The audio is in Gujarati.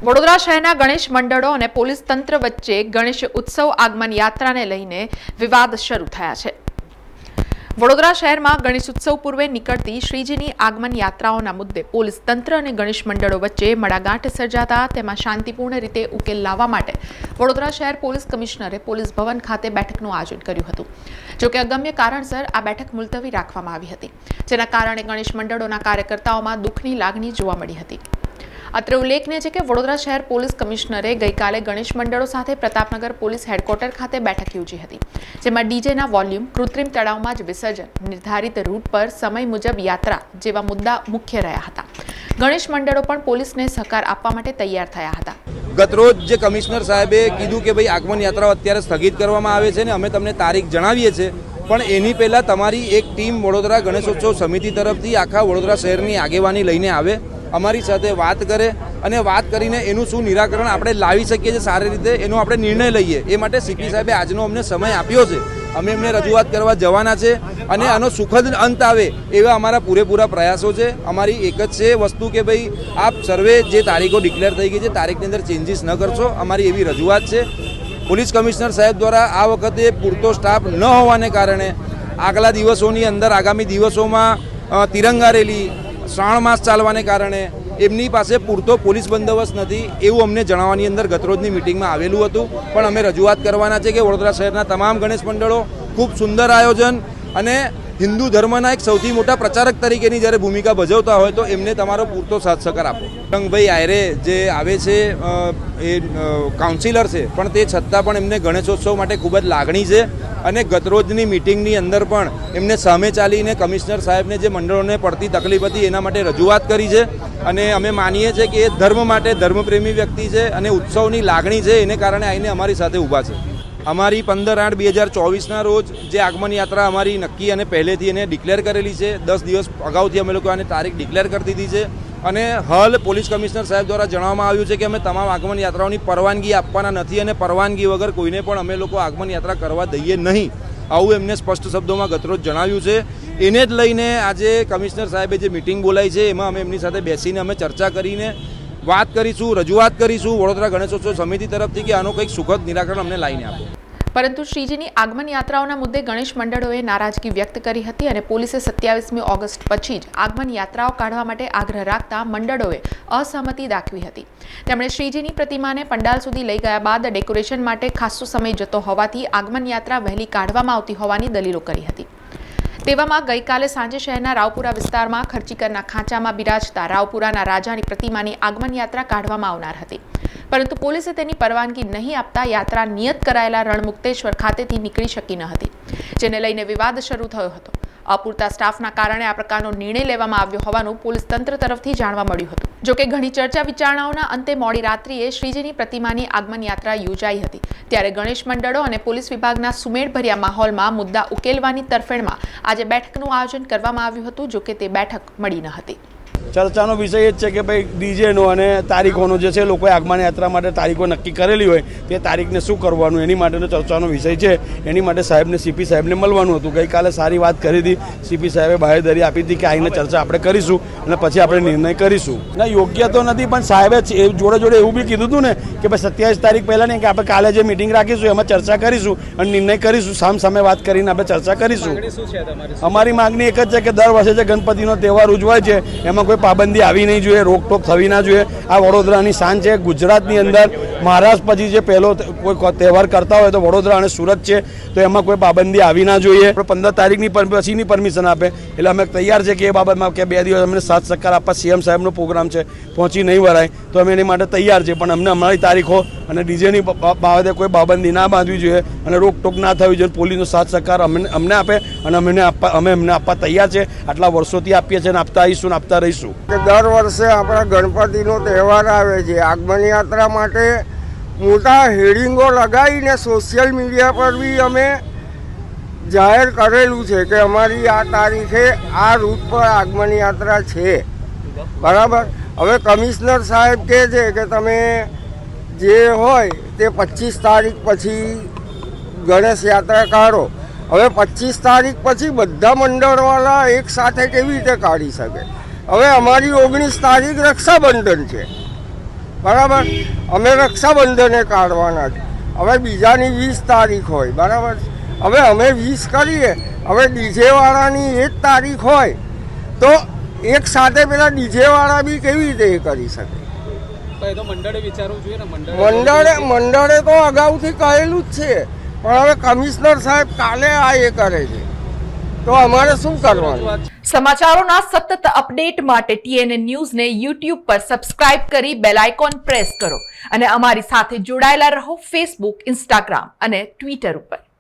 વડોદરા શહેરના ગણેશ મંડળો અને પોલીસ તંત્ર વચ્ચે ગણેશ ઉત્સવ આગમન યાત્રાને લઈને વિવાદ શરૂ થયા છે। વડોદરા શહેરમાં ગણેશ ઉત્સવ પૂર્વે નીકળતી શ્રીજીની આગમન યાત્રાઓના મુદ્દે પોલીસ તંત્ર અને ગણેશ મંડળો વચ્ચે મડાગાંઠ સર્જાતા તેમાં શાંતિપૂર્ણ રીતે ઉકેલ લાવવા માટે વડોદરા શહેર પોલીસ કમિશનરે પોલીસ ભવન ખાતે બેઠકનું આયોજન કર્યું હતું। જોકે અગમ્ય કારણસર આ બેઠક મુલતવી રાખવામાં આવી હતી, જેના કારણે ગણેશ મંડળોના કાર્યકર્તાઓમાં દુઃખની લાગણી જોવા મળી હતી। અત્રે ઉલ્લેખનીય છે કે વડોદરા શહેર પોલીસ કમિશનરે ગઈકાલે ગણેશ મંડળો સાથે પ્રતાપનગર પોલીસ હેડક્વાર્ટર ખાતે બેઠક યોજી હતી, જેમાં ડીજેના વોલ્યુમ, કૃત્રિમ તળાવમાં જ વિસર્જન, નિર્ધારિત રૂટ પર સમય મુજબ યાત્રા જેવા મુદ્દા મુખ્ય રહ્યા હતા। ગણેશ મંડળો પણ પોલીસને સહકાર આપવા માટે તૈયાર થયા હતા। ગતરોજ જે કમિશનર સાહેબે કીધું કે ભાઈ આગમન યાત્રાઓ અત્યારે સ્થગિત કરવામાં આવે છે ને અમે તમને તારીખ જણાવીએ છીએ, પણ એની પહેલાં તમારી એક ટીમ વડોદરા ગણેશોત્સવ સમિતિ તરફથી આખા વડોદરા શહેરની આગેવાની લઈને આવે, અમારી સાથે વાત કરે અને વાત કરીને એનું શું નિરાકરણ આપણે લાવી શકીએ છીએ સારી રીતે એનો આપણે નિર્ણય લઈએ। એ માટે સીપી સાહેબે આજનો અમને સમય આપ્યો છે, અમે એમને રજૂઆત કરવા જવાના છે અને આનો સુખદ અંત આવે એવા અમારા પૂરેપૂરા પ્રયાસો છે। અમારી એક જ છે વસ્તુ કે ભાઈ આપ સર્વે જે તારીખો ડિક્લેર થઈ ગઈ છે તારીખની અંદર ચેન્જીસ ન કરશો, અમારી એવી રજૂઆત છે। પોલીસ કમિશનર સાહેબ દ્વારા આ વખતે પૂરતો સ્ટાફ ન હોવાને કારણે આગલા દિવસોની અંદર આગામી દિવસોમાં તિરંગા રેલી, શ્રાવણ માસ ચાલવાને કારણે એમની પાસે પૂરતો પોલીસ બંદોબસ્ત નથી એવું અમને જણાવવાની અંદર ગતરોજની મિટિંગમાં આવેલું હતું। પણ અમે રજૂઆત કરવાના છે કે વડોદરા શહેરના તમામ ગણેશ મંડળો ખૂબ સુંદર આયોજન અને હિન્દુ ધર્મના એક સૌથી મોટા પ્રચારક તરીકેની જ્યારે ભૂમિકા ભજવતા હોય તો એમને તમારો પૂરતો સાથ સહકાર આપો। રંગભાઈ આયરે જે આવે છે એ કાઉન્સિલર છે, પણ તે છતાં પણ એમને ગણેશોત્સવ માટે ખૂબ જ લાગણી છે અને ગતરોજની મિટિંગની અંદર પણ એમને સામે ચાલીને કમિશનર સાહેબને જે મંડળોને પડતી તકલીફ હતી એના માટે રજૂઆત કરી છે અને અમે માનીએ છીએ કે એ ધર્મ માટે ધર્મપ્રેમી વ્યક્તિ છે અને ઉત્સવની લાગણી છે, એને કારણે આવીને અમારી સાથે ઊભા છે। અમારી 15/8/2024ના રોજ જે આગમન યાત્રા અમારી નક્કી અને પહેલેથી એને ડિક્લેર કરેલી છે, 10 દિવસ અગાઉથી અમે લોકો આને તારીખ ડિક્લેર કરી દીધી છે અને હાલ પોલીસ કમિશનર સાહેબ દ્વારા જણાવવામાં આવ્યું છે કે અમે તમામ આગમન યાત્રાઓની પરવાનગી આપવાના નથી અને પરવાનગી વગર કોઈને પણ અમે લોકો આગમન યાત્રા કરવા દઈએ નહીં, આવું એમને સ્પષ્ટ શબ્દોમાં ગતરોજ જણાવ્યું છે। એને જ લઈને આજે કમિશનર સાહેબે જે મિટિંગ બોલાવી છે એમાં અમે એમની સાથે બેસીને અમે ચર્ચા કરીને વાત કરીશું, રજૂઆત કરીશું વડોદરા ગણેશોત્સવ સમિતિ તરફથી કે આનો કંઈક સુખદ નિરાકરણ અમને લાવીને આપો। પરંતુ શ્રીજીની આગમન યાત્રાઓના મુદ્દે ગણેશ મંડળોએ નારાજગી વ્યક્ત કરી હતી અને પોલીસે 27મી ઓગસ્ટ પછી જ આગમન યાત્રાઓ કાઢવા માટે આગ્રહ રાખતા મંડળોએ અસહમતિ દાખવી હતી। તેમણે શ્રીજીની પ્રતિમાને પંડાલ સુધી લઈ ગયા બાદ ડેકોરેશન માટે ખાસો સમય જતો હોવાથી આગમન યાત્રા વહેલી કાઢવામાં આવતી હોવાની દલીલો કરી હતી। તેવામાં ગઈકાલે સાંજે શહેરના રાવપુરા વિસ્તારમાં ખર્ચીકરના ખાંચામાં બિરાજતા રાવપુરાના રાજાની પ્રતિમાની આગમન યાત્રા કાઢવામાં આવનાર હતી, પરંતુ પોલીસે તેની પરવાનગી નહીં આપતા યાત્રા નિયત કરાયેલા રણમુક્તેશ્વર ખાતેથી નીકળી શકી ન હતી, જેને લઈને વિવાદ શરૂ થયો હતો। અપૂરતા સ્ટાફના કારણે આ પ્રકારનો નિર્ણય લેવામાં આવ્યો હોવાનું પોલીસ તંત્ર તરફથી જાણવા મળ્યું હતું। જોકે ઘણી ચર્ચા વિચારણાઓના અંતે મોડી રાત્રિએ શ્રીજીની પ્રતિમાની આગમન યાત્રા યોજાઈ હતી, ત્યારે ગણેશ મંડળો અને પોલીસ વિભાગના સુમેળભર્યા માહોલમાં મુદ્દા ઉકેલવાની તરફેણમાં આજે બેઠકનું આયોજન કરવામાં આવ્યું હતું। જોકે તે બેઠક મળી ન હતી। ચર્ચાનો વિષય એ જ છે કે ભાઈ ડીજેનો અને તારીખોનો જે છે લોકોએ આગમન યાત્રા માટે તારીખો નક્કી કરેલી હોય તે તારીખને શું કરવાનું એની માટેનો ચર્ચાનો વિષય છે। એની માટે સાહેબને સીપી સાહેબને મળવાનું હતું। ગઈકાલે સારી વાત કરી હતી, સીપી સાહેબે બાહેધરી આપી હતી કે આવીને ચર્ચા આપણે કરીશું અને પછી આપણે નિર્ણય કરીશું। ના યોગ્ય તો નથી, પણ સાહેબે જોડે જોડે એવું બી કીધું હતું ને કે ભાઈ 27 તારીખ પહેલાં નહીં કે આપણે કાલે જે મિટિંગ રાખીશું એમાં ચર્ચા કરીશું અને નિર્ણય કરીશું, સામે વાત કરીને આપણે ચર્ચા કરીશું। અમારી માગણી એક જ છે કે દર વર્ષે જે ગણપતિનો તહેવાર ઉજવાય છે એમાં કોઈ પાબંદી આવી નહીં જોઈએ, રોકટોક થવી ના જોઈએ। આ વડોદરાની શાન છે। ગુજરાતની અંદર મહારાષ્ટ્ર પછી જે પહેલો કોઈ તહેવાર કરતા હોય તો વડોદરા અને સુરત છે, તો એમાં કોઈ પાબંદી આવી ના જોઈએ। 15 તારીખની પછીની પરમિશન આપે એટલે અમે તૈયાર છે કે એ બાબતમાં કે 2 દિવસ અમને સાથ સહકાર આપવા। સીએમ સાહેબનો પ્રોગ્રામ છે, પહોંચી નહીં વરાય તો અમે એની માટે તૈયાર છે, પણ અમને અમારી તારીખો અને ડીજેની બાબતે કોઈ પાબંદી ના બાંધવી જોઈએ અને રોકટોક ના થવી જોઈએ। પોલીસનો સાથ સહકાર અમને આપે અને અમે એમને આપવા તૈયાર છે। આટલા વર્ષોથી આપીએ છીએ અને આપતા આવીશું ને આપતા રહીશું। દર વર્ષે આપણા ગણપતિનો તહેવાર આવે છે, આગમન યાત્રા માટે મોટા હેડિંગો લગાવીને સોશિયલ મીડિયા પર બી અમે જાહેર કરેલું છે કે અમારી આ તારીખે આ રૂટ પર આગમન યાત્રા છે, બરાબર। હવે કમિશનર સાહેબ કહે છે કે તમે જે હોય તે 25 તારીખ પછી ગણેશ યાત્રા કાઢો। હવે 25 તારીખ પછી બધા મંડળવાળા એક સાથે કેવી રીતે કાઢી શકે? હવે અમારી 19 તારીખ રક્ષાબંધન છે, બરાબર. અમે રક્ષાબંધને કાઢવાના છે, હવે બીજાની 20 તારીખ હોય, બરાબર. હવે અમે 20 કરીએ, હવે ડીજેવાળાની 1 તારીખ હોય તો એક સાથે પેલા ડીજેવાળા બી કેવી રીતે એ કરી શકે? મંડળે તો અગાઉથી કહેલું જ છે, પણ હવે કમિશનર સાહેબ કાલે આ એ કરે છે તો અમારે શું કરવાનું? સમાચારોના સતત અપડેટ માટે TNN ન્યૂઝને YouTube પર સબસ્ક્રાઇબ કરી બેલ આઇકોન પ્રેસ કરો અને અમારી સાથે જોડાયેલા રહો Facebook, Instagram અને Twitter ઉપર.